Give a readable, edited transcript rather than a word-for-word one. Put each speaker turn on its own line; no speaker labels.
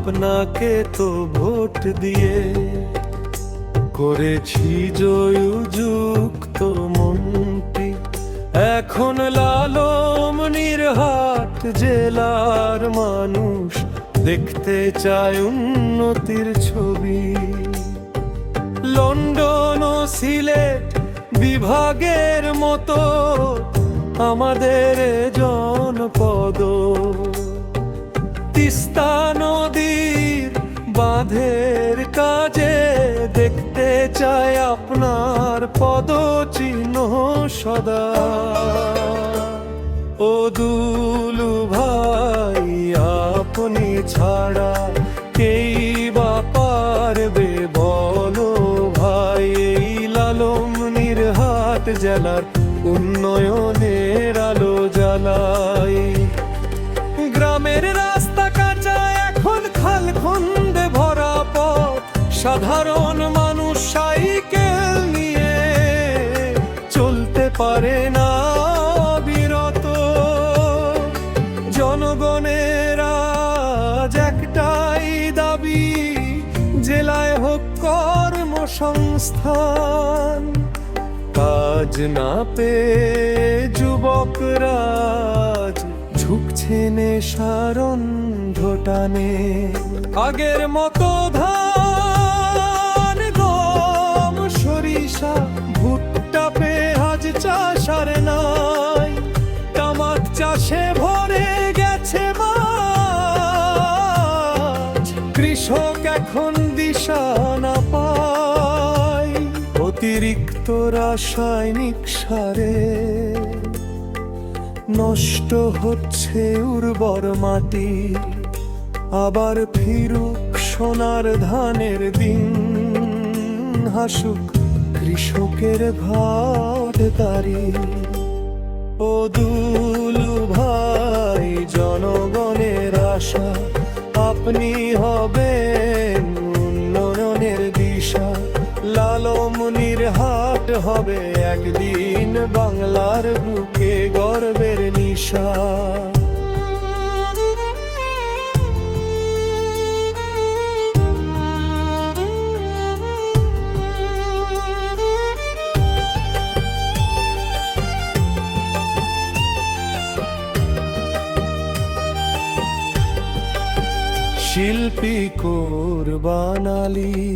আপনাকে তো ভোট দিয়ে করেছি জয়যুক্ত মন্ত্রী। এখন লালমনিরহাট জেলার মানুষ দেখতে চায় উন্নতির ছবি। লন্ডন ও সিলেট বিভাগের মতো আমাদের জনপদ, তিস্তা নদীর বাঁধের কাজে দেখতে চায় আপনার পদচিহ্ন সদা। ও দুলু ভাই, আপনি ছাড়া কেই বা পারবে বলো ভাই এই লালমনিরহাট জেলার উন্নয়নের আলো জ্বালাই। গ্রামের রাস্তা কাঁচা, এখন খালখন্দে ভরা পথ, সাধারণ মানুষ সাইকেল নিয়ে চলতে পারে না বিরত। জনগণের আজ একটাই দাবি, জেলায় হোক কর্মসংস্থান। কাজ না পেয়ে যুবকরা ঝুঁকছে নেশার অন্ধটানে। আগের মতো ধান গম সরিষা ভুট্টা পেঁয়াজ চাষ আর নাই, তামাক চাষে ভরে গেছে মাঠ। কৃষক এখন দিশা না পায়, অতিরিক্ত রাসায়নিক সারে নষ্ট হচ্ছে উর্বর মাটি। আবার ফিরুক সোনার ধানের দিন, হাসুক কৃষকের ঘাট তারি। ও দুলু ভাই, জনগণের আশা আপনি হবেন উন্নয়নের দিশা। লালমনিরহাট হবে একদিন বাংলার বুকে গর্বের নিশা। শিল্পী কোরবান আলী।